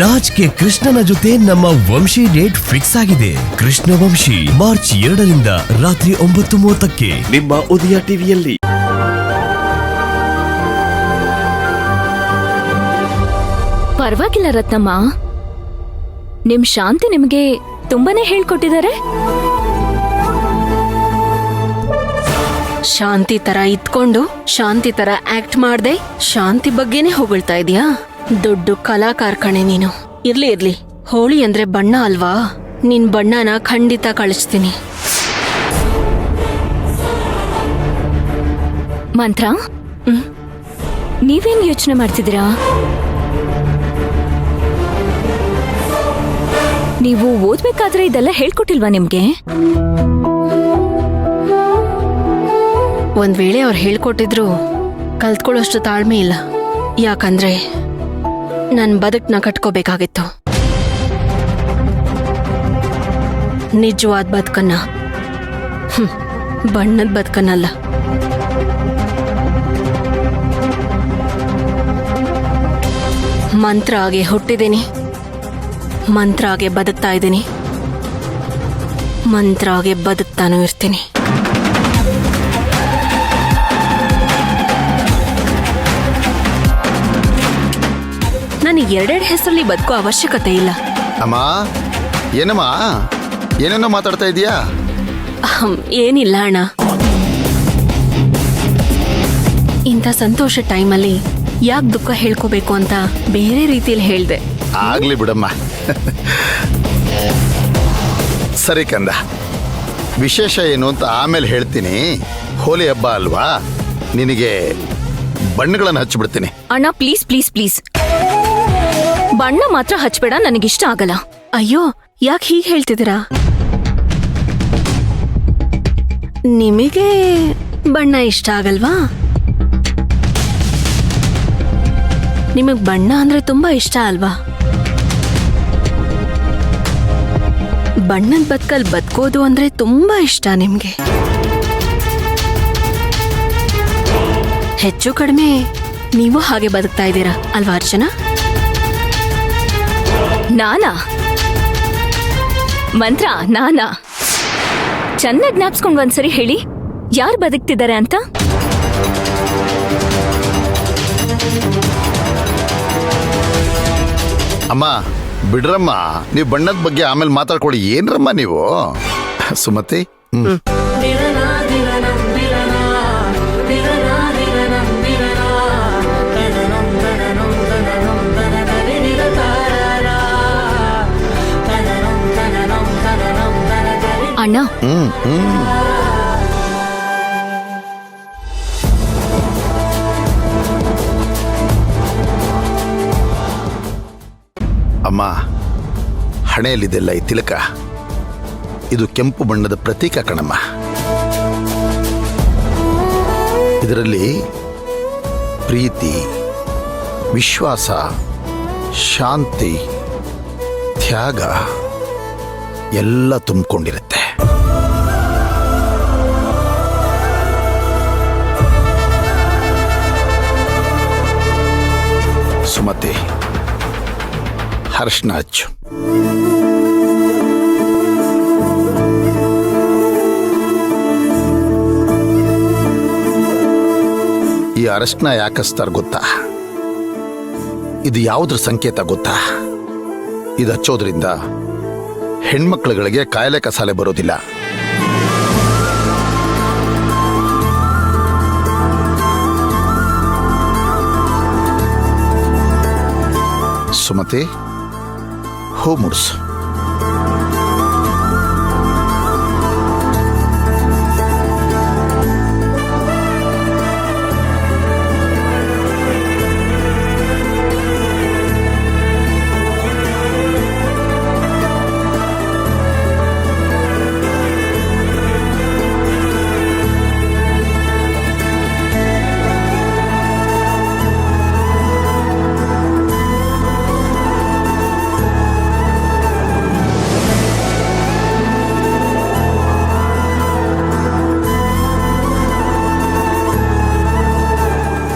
ರಾಜ್ ಗೆ ಕೃಷ್ಣನ ಜೊತೆ ನಮ್ಮ ವಂಶಿ ಡೇಟ್ ಫಿಕ್ಸ್ ಆಗಿದೆ. ಕೃಷ್ಣ ವಂಶಿ ಮಾರ್ಚ್ 2ರಿಂದ ರಾತ್ರಿ 9:30ಕ್ಕೆ ನಿಮ್ಮ ಉದಯ ಟಿವಿಯಲ್ಲಿ. ಪರವಾಗಿಲ್ಲ ರತ್ನಮ್ಮ, ನಿಮ್ ಶಾಂತಿ ನಿಮ್ಗೆ ತುಂಬಾನೇ ಹೇಳ್ಕೊಟ್ಟಿದ್ದಾರೆ. ಶಾಂತಿ ತರ ಇದ್ಕೊಂಡು ಶಾಂತಿ ತರ ಆಕ್ಟ್ ಮಾಡ್ದೆ ಶಾಂತಿ ಬಗ್ಗೆನೇ ಹೊಗಳ್ತಾ ಇದೀಯಾ? ದೊಡ್ಡ ಕಲಾಕಾರ ಕಣೆ ನೀನು. ಇರ್ಲಿ ಹೋಳಿ ಅಂದ್ರೆ ಬಣ್ಣ ಅಲ್ವಾ? ನಿನ್ ಬಣ್ಣನ ಖಂಡಿತ ಕಳಿಸ್ತೀನಿ. ಮಂತ್ರ, ನೀವೇನ್ ಯೋಚನೆ ಮಾಡ್ತಿದ್ದೀರಾ? ನೀವು ಓದ್ಬೇಕಾದ್ರೆ ಇದೆಲ್ಲ ಹೇಳ್ಕೊಟ್ಟಿಲ್ವಾ ನಿಮ್ಗೆ? ಒಂದ್ ವೇಳೆ ಅವ್ರು ಹೇಳ್ಕೊಟ್ಟಿದ್ರು ಕಲ್ತ್ಕೊಳ್ಳೋಷ್ಟು ತಾಳ್ಮೆ ಇಲ್ಲ. ಯಾಕಂದ್ರೆ ನನ್ ಬದುಕ್ನ ಕಟ್ಕೋಬೇಕಾಗಿತ್ತು. ನಿಜವಾದ ಬದುಕನ್ನ, ಬಣ್ಣದ ಬದುಕನ್ನಲ್ಲ. ಮಂತ್ರ ಆಗಿ ಹುಟ್ಟಿದ್ದೀನಿ, ಮಂತ್ರ ಆಗಿ ಬದುಕ್ತಾ ಇದ್ದೀನಿ, ಮಂತ್ರ ಆಗಿ ಬದುಕ್ತಾನೂ ಇರ್ತೀನಿ. ನನಗೆ ಎರಡೆರಡು ಹೆಸರಲ್ಲಿ ಬದುಕೋ ಅವಶ್ಯಕತೆ ಇಲ್ಲ. ಅಮ್ಮ, ಏನಮ್ಮ ಏನೇನೋ ಮಾತಾಡ್ತಾ ಇದೀಯಾ? ಏನಿಲ್ಲ ಅಣ್ಣ, ಇಂಥ ಸಂತೋಷ ಟೈಮಲ್ಲಿ ಯಾಕೆ ದುಃಖ ಹೇಳ್ಕೋಬೇಕು ಅಂತ ಬೇರೆ ರೀತಿಯಲ್ಲಿ ಹೇಳ್ದೆ. ಆಗ್ಲಿ ಬಿಡಮ್ಮ. ಸರಿ ಕಂದ, ವಿಶೇಷ ಏನು ಅಂತ ಆಮೇಲೆ ಹೇಳ್ತೀನಿ. ಹೋಲಿ ಹಬ್ಬ ಅಲ್ವಾ, ನಿನಗೆ ಬಣ್ಣಗಳನ್ನು ಹಚ್ಚಿಬಿಡ್ತೀನಿ. ಅಣ್ಣ ಪ್ಲೀಸ್ ಪ್ಲೀಸ್ ಪ್ಲೀಸ್, ಬಣ್ಣ ಮಾತ್ರ ಹಚ್ಬೇಡ, ನನಗಿಷ್ಟ ಆಗಲ್ಲ. ಅಯ್ಯೋ, ಯಾಕೆ ಹೀಗೆ ಹೇಳ್ತಿದ್ದೀರಾ? ನಿಮಗೆ ಬಣ್ಣ ಇಷ್ಟ ಆಗಲ್ವಾ? ನಿಮಗ್ ಬಣ್ಣ ಅಂದ್ರೆ ತುಂಬಾ ಇಷ್ಟ ಅಲ್ವಾ? ಬಣ್ಣದ ಬದುಕಲ್ ಬದುಕೋದು ಅಂದ್ರೆ ತುಂಬಾ ಇಷ್ಟ ನಿಮ್ಗೆ. ಹೆಚ್ಚು ಕಡಿಮೆ ನೀವು ಹಾಗೆ ಬದುಕ್ತಾ ಇದ್ದೀರಾ ಅಲ್ವಾ ಅರ್ಚನಾ? ನಾನಾ? ಮಂತ್ರ ನಾನಾ? ಚೆನ್ನಾಗಿ ಜ್ಞಾಪಿಸ್ಕೊಂಡು ಒಂದ್ಸರಿ ಹೇಳಿ, ಯಾರು ಬದುಕ್ತಿದ್ದಾರೆ ಅಂತ. ಅಮ್ಮ ಬಿಡ್ರಮ್ಮ, ನೀವು ಬಣ್ಣದ ಬಗ್ಗೆ ಆಮೇಲೆ ಮಾತಾಡ್ಕೊಳ್ಳಿ. ಏನ್ರಮ್ಮ ನೀವು? ಸುಮತಿ, ಅಣ್ಣ, ಅಮ್ಮ, ಹಣೆಯಲ್ಲಿದೆಲ್ಲ ಈ ತಿಲಕ, ಇದು ಕೆಂಪು ಬಣ್ಣದ ಪ್ರತೀಕ ಕಣಮ್ಮ. ಇದರಲ್ಲಿ ಪ್ರೀತಿ, ವಿಶ್ವಾಸ, ಶಾಂತಿ, ತ್ಯಾಗ ಎಲ್ಲ ತುಂಬಿಕೊಂಡಿರುತ್ತೆ. ಸುಮತಿ, ಅರಿಶಿನ ಹಚ್ಚು. ಈ ಅರಿಶಿನ ಯಾಕೆ ಹಚ್ತಾರೆ ಗೊತ್ತಾ? ಇದು ಯಾವುದ್ರ ಸಂಕೇತ ಗೊತ್ತಾ? ಇದು ಹಚ್ಚೋದ್ರಿಂದ ಹೆಣ್ಮಕ್ಳುಗಳಿಗೆ ಕಾಯಿಲೆ ಕಸಾಲೆ ಬರೋದಿಲ್ಲ. ಸುಮತಿ, ಹೂ ಮುಡ್ಸು.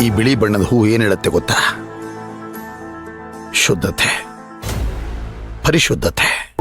ಈ ಬಿಳಿ ಬಣ್ಣದ ಹೂ ಏನು ಹೇಳುತ್ತೆ ಗೊತ್ತಾ? ಶುದ್ಧತೆ, ಪರಿಶುದ್ಧತೆ.